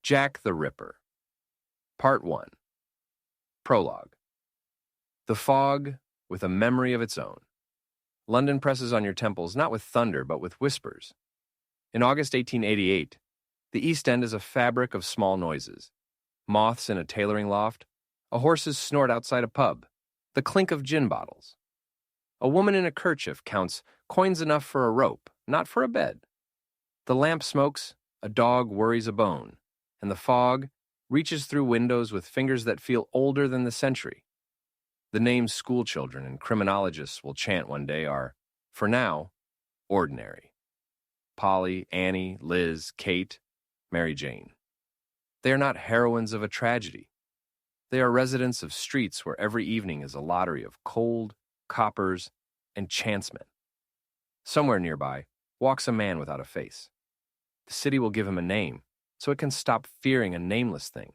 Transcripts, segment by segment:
Jack the Ripper. Part 1. Prologue. The fog with a memory of its own. London presses on your temples not with thunder but with whispers. In August 1888, the East End is a fabric of small noises. Moths in a tailoring loft, a horse's snort outside a pub, the clink of gin bottles. A woman in a kerchief counts coins enough for a rope, not for a bed. The lamp smokes, a dog worries a bone, and the fog reaches through windows with fingers that feel older than the century. The names schoolchildren and criminologists will chant one day are, for now, ordinary. Polly, Annie, Liz, Kate, Mary Jane. They are not heroines of a tragedy. They are residents of streets where every evening is a lottery of cold, coppers, and chancemen. Somewhere nearby walks a man without a face. The city will give him a name, so it can stop fearing a nameless thing.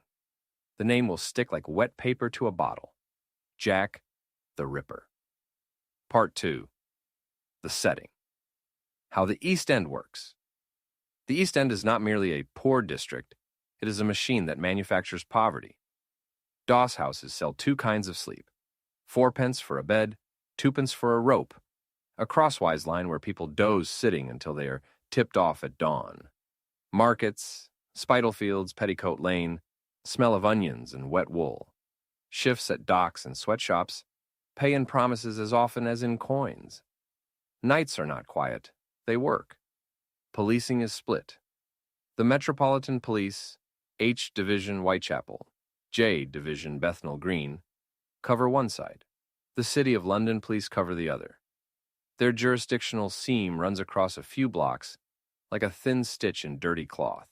The name will stick like wet paper to a bottle. Jack the Ripper. Part 2. The setting. How the East End works. The East End is not merely a poor district, it is a machine that manufactures poverty. Doss houses sell two kinds of sleep: 4p for a bed, 2p for a rope, a crosswise line where people doze sitting until they are tipped off at dawn. Markets, Spitalfields, Petticoat Lane, smell of onions and wet wool. Shifts at docks and sweatshops, pay in promises as often as in coins. Nights are not quiet, they work. Policing is split. The Metropolitan Police, H Division Whitechapel, J Division Bethnal Green, cover one side. The City of London Police cover the other. Their jurisdictional seam runs across a few blocks like a thin stitch in dirty cloth.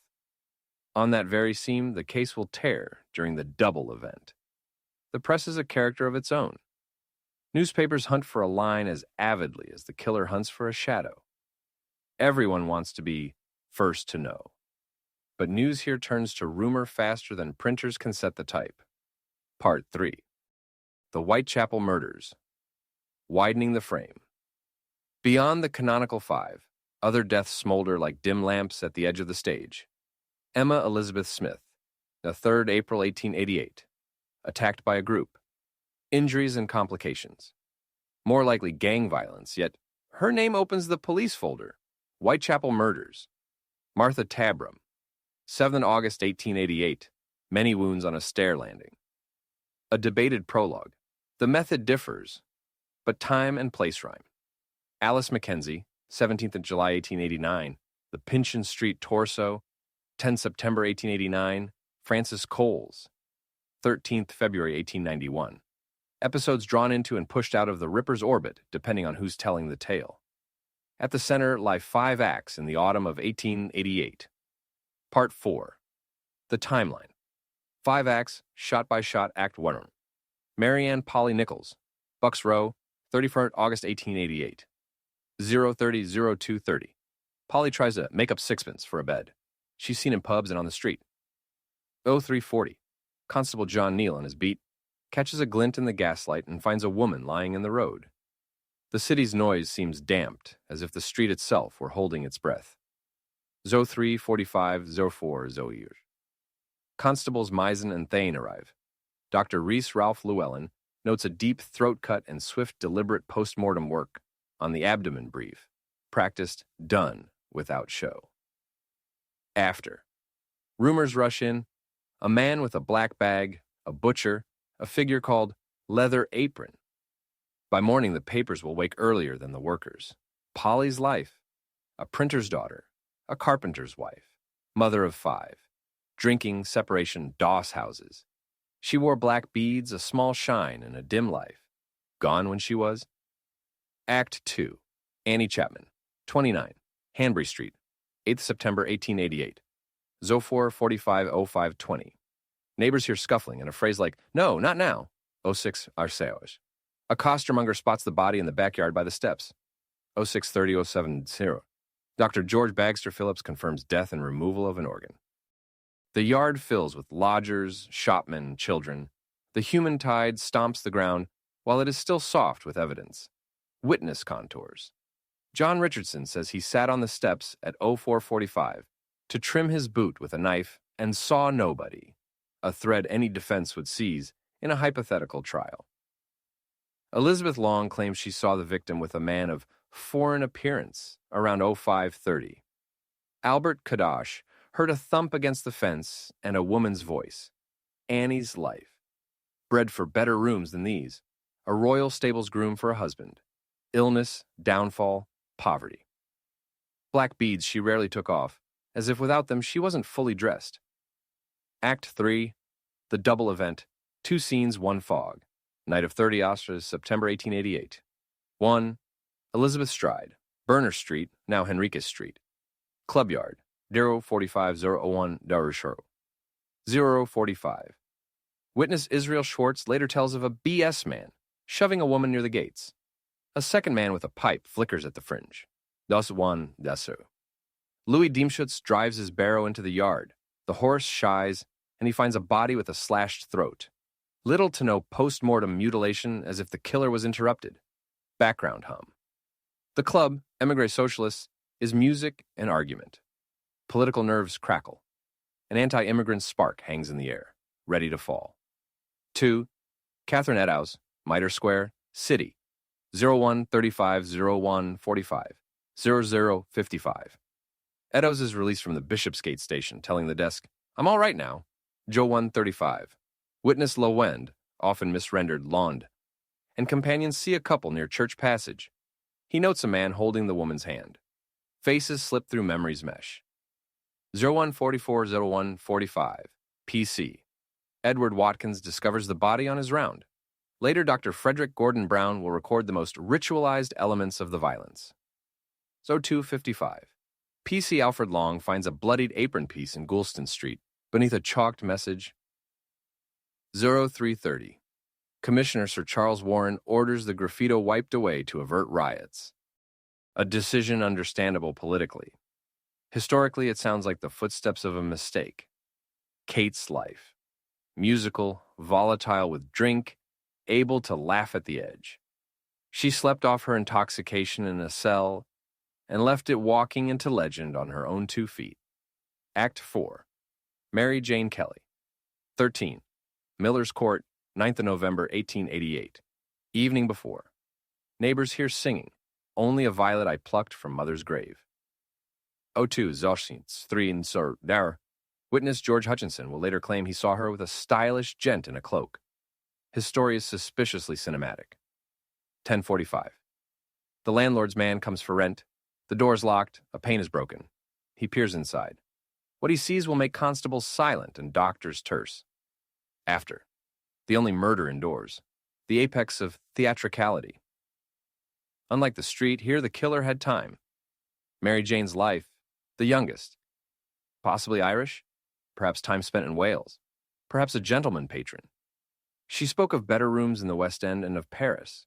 On that very seam, the case will tear during the double event. The press is a character of its own. Newspapers hunt for a line as avidly as the killer hunts for a shadow. Everyone wants to be first to know. But news here turns to rumor faster than printers can set the type. Part 3. The Whitechapel Murders. Widening the frame. Beyond the canonical five, other deaths smolder like dim lamps at the edge of the stage. Emma Elizabeth Smith, the 3rd April 1888. Attacked by a group. Injuries and complications. More likely gang violence, yet her name opens the police folder. Whitechapel Murders. Martha Tabram, 7 August 1888. Many wounds on a stair landing. A debated prologue. The method differs, but time and place rhyme. Alice Mackenzie, 17th of July 1889. The Pinchin Street Torso, 10 September 1889. Francis Coles, 13th February 1891. Episodes drawn into and pushed out of the Ripper's orbit, depending on who's telling the tale. At the center lie 5 acts in the autumn of 1888. Part 4. The timeline. 5 acts, shot by shot, Act 1. Marianne Polly Nichols, Bucks Row, 31st August 1888. 0:30:02:30. Polly tries to make up 6p for a bed. She's seen in pubs and on the street. 03:40. Constable John Neal on his beat catches a glint in the gaslight and finds a woman lying in the road. The city's noise seems damped, as if the street itself were holding its breath. 03:45:04:00. Constables Misen and Thane arrive. Dr. Reese Ralph Llewellyn notes a deep throat cut and swift, deliberate post-mortem work on the abdomen brief, practiced, done, without show. After. Rumors rush in. A man with a black bag, a butcher, a figure called Leather Apron. By morning, the papers will wake earlier than the workers. Polly's life. A printer's daughter, a carpenter's wife, mother of 5. Drinking, separation, doss houses. She wore black beads, a small shine, and a dim life. Gone when she was. Act 2. Annie Chapman, 29, Hanbury Street, 8th September 1888. 04:45:05:20. Neighbors hear scuffling and a phrase like, "No, not now." 06 Arceos. A costermonger spots the body in the backyard by the steps. 06:30:07:0. Dr. George Bagster Phillips confirms death and removal of an organ. The yard fills with lodgers, shopmen, children. The human tide stomps the ground while it is still soft with evidence. Witness contours. John Richardson says he sat on the steps at 04:45 to trim his boot with a knife and saw nobody, a thread any defense would seize in a hypothetical trial. Elizabeth Long claims she saw the victim with a man of foreign appearance around 05:30. Albert Kadash heard a thump against the fence and a woman's voice. Annie's life. Bred for better rooms than these. A royal stables groom for a husband. Illness, downfall, poverty. Black beads she rarely took off, as if without them she wasn't fully dressed. Act 3, the double event, 2 scenes, 1 fog. Night of 30 Ostras, September 1888. 1. Elizabeth Stride, Berner Street, now Henricus Street. Club Yard, 04501 Darushoro. 045. Witness Israel Schwartz later tells of a BS man shoving a woman near the gates. A second man with a pipe flickers at the fringe. Das one, dasu. Louis Diemschutz drives his barrow into the yard. The horse shies, and he finds a body with a slashed throat. Little to no post-mortem mutilation, as if the killer was interrupted. Background hum. The club, Emigre Socialists, is music and argument. Political nerves crackle. An anti-immigrant spark hangs in the air, ready to fall. 2. Catherine Eddowes, Mitre Square, City, 01350145, 0055. Eddowes is released from the Bishopsgate station, telling the desk, "I'm all right now." Joe 135. Witness Lowend, often misrendered Lond, and companions see a couple near Church Passage. He notes a man holding the woman's hand. Faces slip through memory's mesh. 01440145, PC. Edward Watkins discovers the body on his round. Later, Dr. Frederick Gordon Brown will record the most ritualized elements of the violence. 0255. PC Alfred Long finds a bloodied apron piece in Goulston Street beneath a chalked message. 0330. Commissioner Sir Charles Warren orders the graffito wiped away to avert riots. A decision understandable politically. Historically, it sounds like the footsteps of a mistake. Kate's life. Musical, volatile with drink, able to laugh at the edge. She slept off her intoxication in a cell and left it walking into legend on her own 2 feet. Act 4. Mary Jane Kelly. 13. Miller's Court, 9th of November, 1888. Evening before. Neighbors hear singing. Only a violet I plucked from mother's grave. 02 Zoshins, 3 and Sir Dar. Witness George Hutchinson will later claim he saw her with a stylish gent in a cloak. His story is suspiciously cinematic. 10:45. The landlord's man comes for rent. The door's locked, a pane is broken. He peers inside. What he sees will make constables silent and doctors terse. After. The only murder indoors. The apex of theatricality. Unlike the street, here the killer had time. Mary Jane's life, the youngest. Possibly Irish? Perhaps time spent in Wales. Perhaps a gentleman patron. She spoke of better rooms in the West End and of Paris,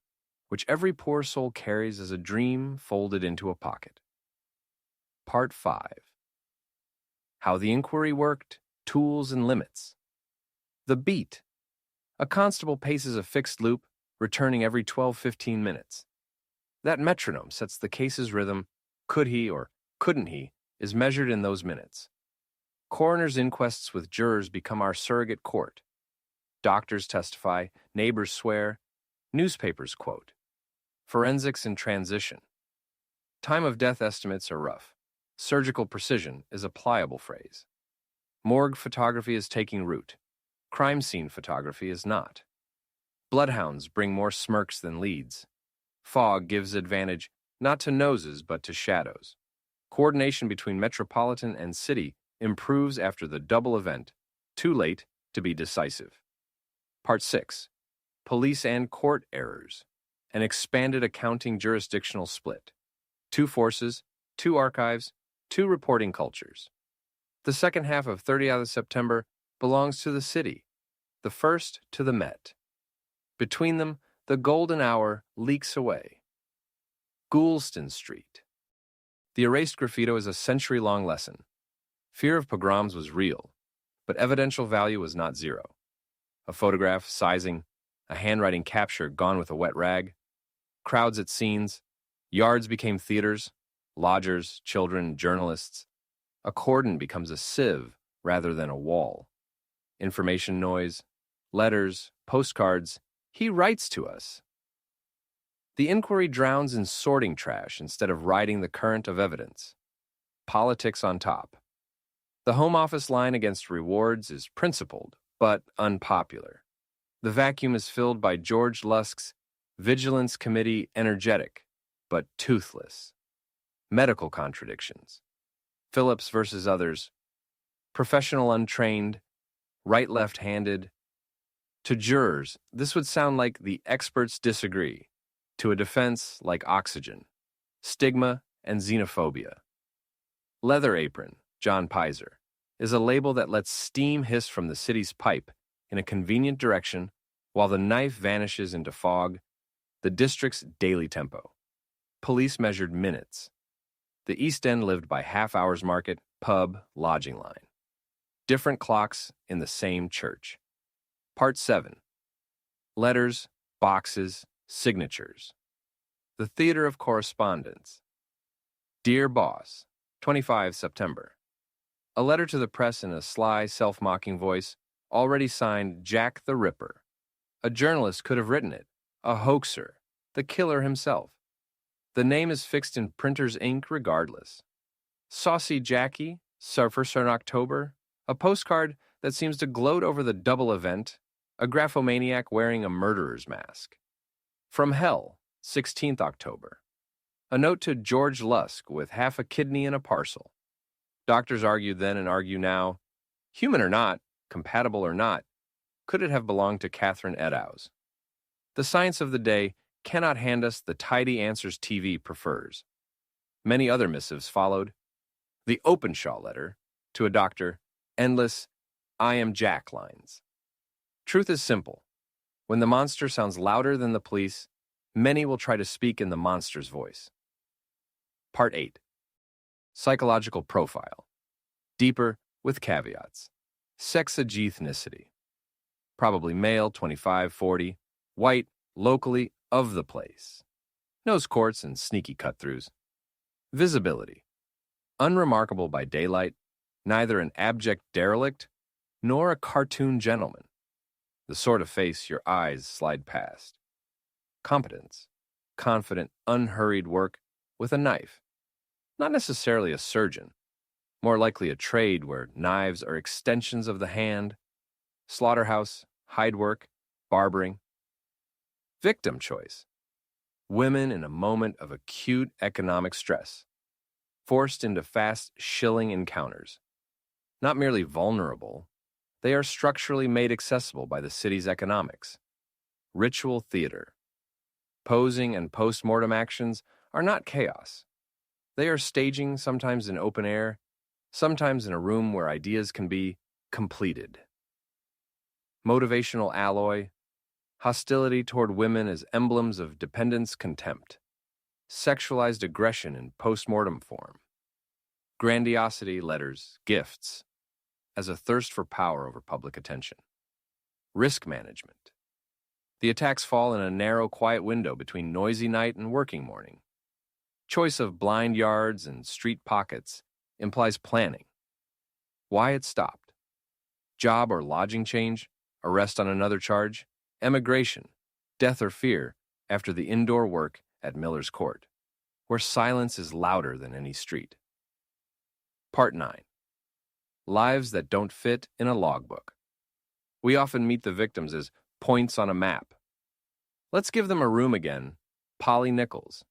which every poor soul carries as a dream folded into a pocket. Part 5. How the inquiry worked, tools and limits. The beat. A constable paces a fixed loop, returning every 12-15 minutes. That metronome sets the case's rhythm. Could he or couldn't he is measured in those minutes. Coroner's inquests with jurors become our surrogate court. Doctors testify, neighbors swear, newspapers quote. Forensics in transition. Time of death estimates are rough. Surgical precision is a pliable phrase. Morgue photography is taking root. Crime scene photography is not. Bloodhounds bring more smirks than leads. Fog gives advantage not to noses but to shadows. Coordination between metropolitan and city improves after the double event, too late to be decisive. Part 6. Police and court errors. An expanded accounting jurisdictional split. 2 forces, 2 archives, 2 reporting cultures. The second half of 30 out of September belongs to the city, the first to the Met. Between them, the golden hour leaks away. Goulston Street. The erased graffito is a century-long lesson. Fear of pogroms was real, but evidential value was not zero. A photograph, sizing, a handwriting capture gone with a wet rag, crowds at scenes, yards became theaters, lodgers, children, journalists. A cordon becomes a sieve rather than a wall. Information noise, letters, postcards. He writes to us. The inquiry drowns in sorting trash instead of riding the current of evidence. Politics on top. The Home Office line against rewards is principled, but unpopular. The vacuum is filled by George Lusk's Vigilance Committee energetic, but toothless. Medical contradictions. Phillips versus others. Professional untrained. Right-left-handed. To jurors, this would sound like the experts disagree. To a defense, like oxygen. Stigma and xenophobia. Leather apron, John Pizer, is a label that lets steam hiss from the city's pipe in a convenient direction while the knife vanishes into fog. The district's daily tempo. Police measured minutes. The East End lived by half-hours market, pub, lodging line. Different clocks in the same church. Part 7. Letters, boxes, signatures. The Theater of Correspondence. Dear Boss, 25 September. A letter to the press in a sly, self-mocking voice, already signed Jack the Ripper. A journalist could have written it, a hoaxer, the killer himself. The name is fixed in printer's ink regardless. Saucy Jacky, Surfer in October, a postcard that seems to gloat over the double event, a graphomaniac wearing a murderer's mask. From Hell, 16th October. A note to George Lusk with half a kidney in a parcel. Doctors argued then and argue now, human or not, compatible or not, could it have belonged to Catherine Eddowes? The science of the day cannot hand us the tidy answers TV prefers. Many other missives followed. The Openshaw letter, to a doctor, endless, I am Jack lines. Truth is simple. When the monster sounds louder than the police, many will try to speak in the monster's voice. Part 8. Psychological profile. Deeper, with caveats. Sexageethnicity. Probably male, 25, 40, white, locally, of the place. Knows courts and sneaky cut-throughs. Visibility. Unremarkable by daylight, neither an abject derelict nor a cartoon gentleman. The sort of face your eyes slide past. Competence. Confident, unhurried work with a knife. Not necessarily a surgeon. More likely a trade where knives are extensions of the hand. Slaughterhouse, hide work, barbering. Victim choice. Women in a moment of acute economic stress. Forced into fast, shilling encounters. Not merely vulnerable, they are structurally made accessible by the city's economics. Ritual theater. Posing and post-mortem actions are not chaos. They are staging, sometimes in open air, sometimes in a room where ideas can be completed. Motivational alloy. Hostility toward women as emblems of dependence contempt. Sexualized aggression in post-mortem form. Grandiosity letters, gifts, as a thirst for power over public attention. Risk management. The attacks fall in a narrow, quiet window between noisy night and working morning. Choice of blind yards and street pockets implies planning. Why it stopped. Job or lodging change, arrest on another charge, emigration, death or fear after the indoor work at Miller's Court, where silence is louder than any street. Part 9. Lives that don't fit in a logbook. We often meet the victims as points on a map. Let's give them a room again. Polly Nichols.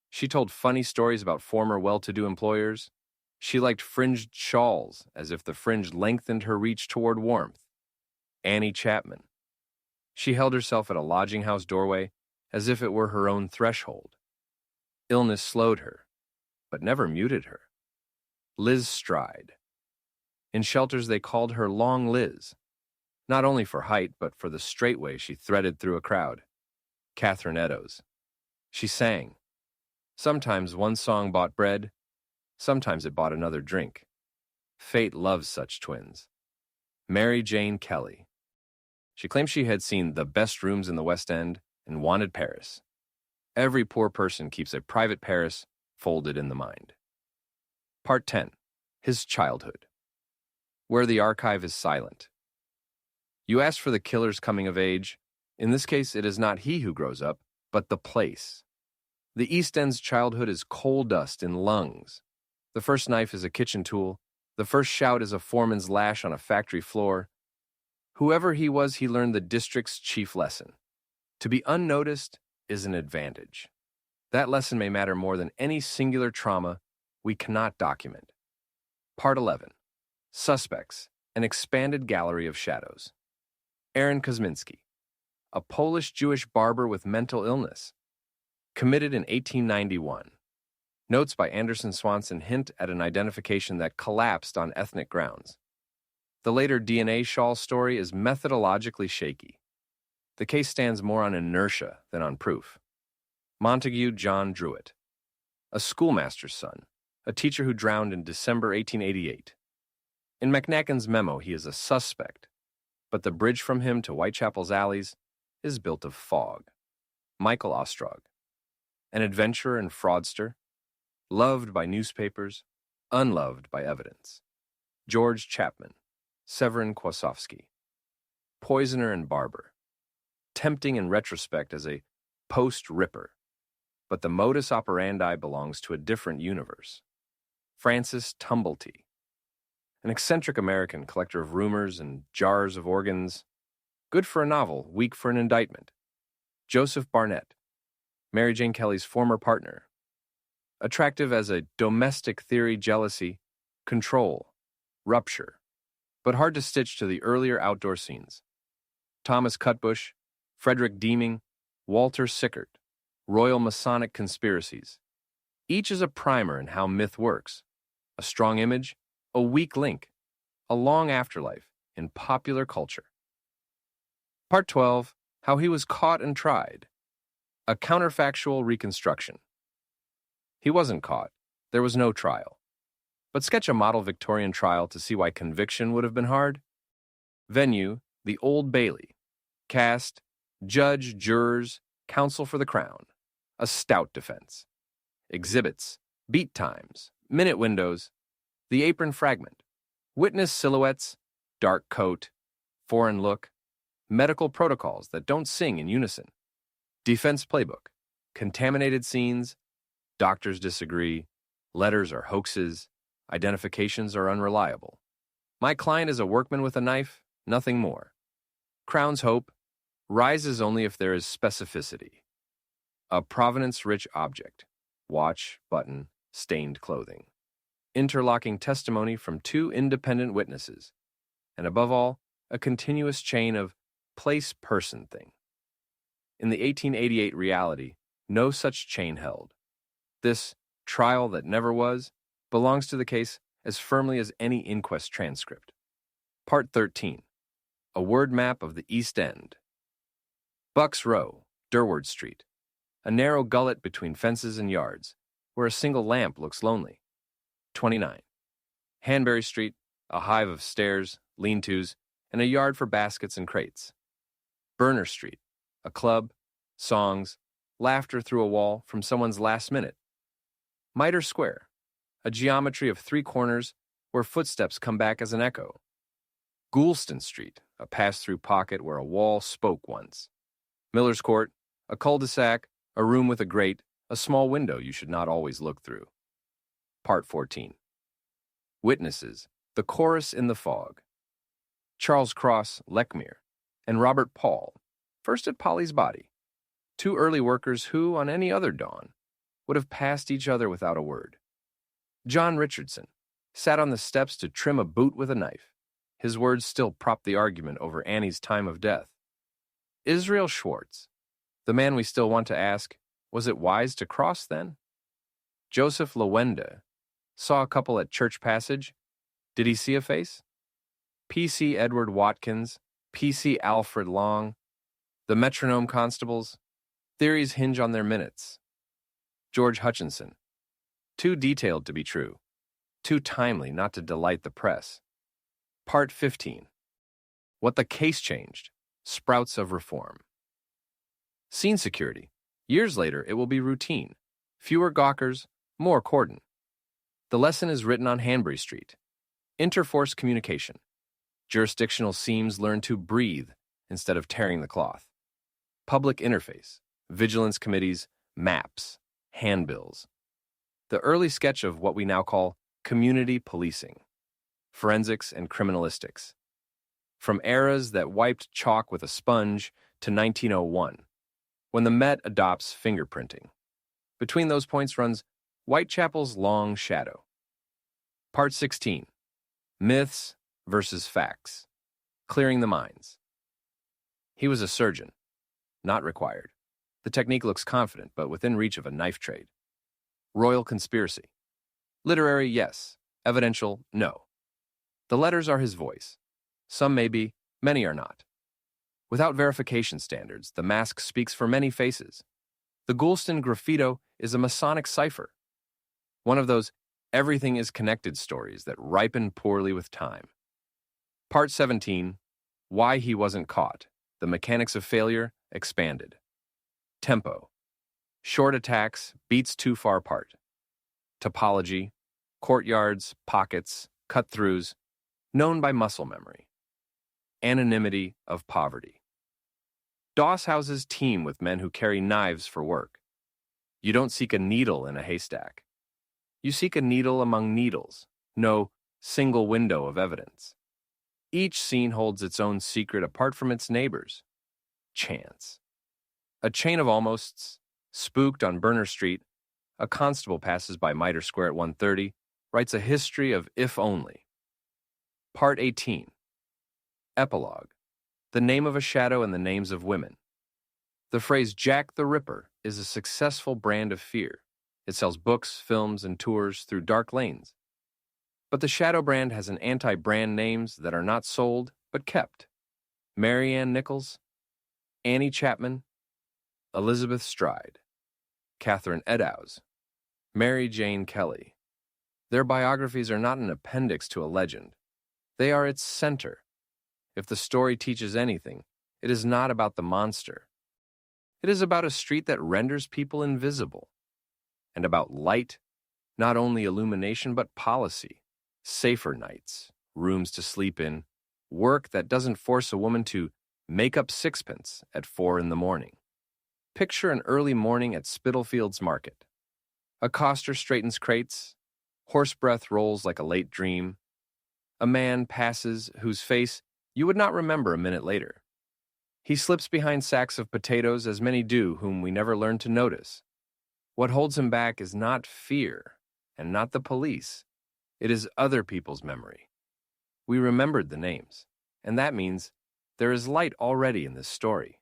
She told funny stories about former well-to-do employers. She liked fringed shawls, as if the fringe lengthened her reach toward warmth. Annie Chapman. She held herself at a lodging house doorway as if it were her own threshold. Illness slowed her, but never muted her. Liz Stride. In shelters they called her Long Liz, not only for height, but for the straight way she threaded through a crowd. Catherine Eddowes. She sang. Sometimes one song bought bread, sometimes it bought another drink. Fate loves such twins. Mary Jane Kelly. She claimed she had seen the best rooms in the West End and wanted Paris. Every poor person keeps a private Paris folded in the mind. Part 10. His childhood. where the archive is silent. You ask for the killer's coming of age. In this case, it is not he who grows up, but the place. The East End's childhood is coal dust in lungs. The first knife is a kitchen tool. The first shout is a foreman's lash on a factory floor. Whoever he was, he learned the district's chief lesson. To be unnoticed is an advantage. That lesson may matter more than any singular trauma we cannot document. Part 11. Suspects, an expanded gallery of shadows. Aaron Kosminski, a Polish-Jewish barber with mental illness. Committed in 1891. Notes by Anderson Swanson hint at an identification that collapsed on ethnic grounds. The later DNA shawl story is methodologically shaky. The case stands more on inertia than on proof. Montague John Druitt, a schoolmaster's son, a teacher who drowned in December 1888. In McNacken's memo, he is a suspect, but the bridge from him to Whitechapel's alleys is built of fog. Michael Ostrog, an adventurer and fraudster, loved by newspapers, unloved by evidence. George Chapman, Severin Kwasowski, poisoner and barber, tempting in retrospect as a post-ripper, but the modus operandi belongs to a different universe. Francis Tumblety, an eccentric American collector of rumors and jars of organs, good for a novel, weak for an indictment. Joseph Barnett, Mary Jane Kelly's former partner, attractive as a domestic theory jealousy, control, rupture, but hard to stitch to the earlier outdoor scenes. Thomas Cutbush, Frederick Deeming, Walter Sickert, Royal Masonic conspiracies. Each is a primer in how myth works. A strong image, a weak link, a long afterlife in popular culture. Part 12, How He Was Caught and Tried. A counterfactual reconstruction. He wasn't caught. There was no trial. But sketch a model Victorian trial to see why conviction would have been hard. Venue, the Old Bailey. Cast, judge, jurors, counsel for the Crown. A stout defense. Exhibits, beat times, minute windows, the apron fragment, witness silhouettes, dark coat, foreign look, medical protocols that don't sing in unison, defense playbook, contaminated scenes, doctors disagree, letters are hoaxes, identifications are unreliable. My client is a workman with a knife, nothing more. Crown's hope rises only if there is specificity. A provenance-rich object, watch, button, stained clothing. Interlocking testimony from two independent witnesses, and above all, a continuous chain of place-person thing. In the 1888 reality, no such chain held. This trial that never was belongs to the case as firmly as any inquest transcript. Part 13. A word map of the East End. Bucks Row, Durward Street. A narrow gullet between fences and yards, where a single lamp looks lonely. 29. Hanbury Street, a hive of stairs, lean-tos, and a yard for baskets and crates. Berner Street, a club, songs, laughter through a wall from someone's last minute. Mitre Square, a geometry of three corners where footsteps come back as an echo. Goulston Street, a pass-through pocket where a wall spoke once. Miller's Court, a cul-de-sac, a room with a grate, a small window you should not always look through. Part 14. Witnesses, the chorus in the fog. Charles Cross, Lechmere, and Robert Paul, first at Polly's body. Two early workers who, on any other dawn, would have passed each other without a word. John Richardson sat on the steps to trim a boot with a knife. His words still prop the argument over Annie's time of death. Israel Schwartz, the man we still want to ask, was it wise to cross then? Joseph Lawenda saw a couple at Church Passage. Did he see a face? P.C. Edward Watkins, P.C. Alfred Long, the metronome constables. Theories hinge on their minutes. George Hutchinson, too detailed to be true, too timely not to delight the press. Part 15. What the case changed. Sprouts of reform. Scene security. Years later, it will be routine. Fewer gawkers, more cordon. The lesson is written on Hanbury Street. Interforce communication. Jurisdictional seams learn to breathe instead of tearing the cloth. Public interface. Vigilance committees, maps, handbills. The early sketch of what we now call community policing. Forensics and criminalistics. From eras that wiped chalk with a sponge to 1901, when the Met adopts fingerprinting. Between those points runs Whitechapel's long shadow. Part 16. Myths versus facts. Clearing the minds. He was a surgeon. Not required. The technique looks confident, but within reach of a knife trade. Royal conspiracy. Literary, yes. Evidential, no. The letters are his voice. Some may be, many are not. Without verification standards, the mask speaks for many faces. The Goulston graffito is a Masonic cipher. One of those everything is connected stories that ripen poorly with time. Part 17. Why he wasn't caught. The mechanics of failure expanded. Tempo. Short attacks, beats too far apart. Topology. Courtyards, pockets, cut-throughs, known by muscle memory. Anonymity of poverty. Doss houses teem with men who carry knives for work. You don't seek a needle in a haystack. You seek a needle among needles, no single window of evidence. Each scene holds its own secret apart from its neighbors. Chance. A chain of almosts, spooked on Berner Street, a constable passes by Mitre Square at 1:30, writes a history of if only. Part 18. Epilogue. The name of a shadow and the names of women. The phrase Jack the Ripper is a successful brand of fear. It sells books, films, and tours through dark lanes. But the shadow brand has an anti-brand names that are not sold, but kept. Mary Ann Nichols, Annie Chapman, Elizabeth Stride, Catherine Eddowes, Mary Jane Kelly. Their biographies are not an appendix to a legend. They are its center. If the story teaches anything, it is not about the monster. It is about a street that renders people invisible. And about light, not only illumination but policy, safer nights, rooms to sleep in, work that doesn't force a woman to make up sixpence at 4 a.m. Picture an early morning at Spitalfields Market. A coster straightens crates, horse breath rolls like a late dream. A man passes whose face you would not remember a minute later. He slips behind sacks of potatoes as many do whom we never learn to notice. What holds him back is not fear, and not the police. It is other people's memory. We remembered the names, and that means there is light already in this story.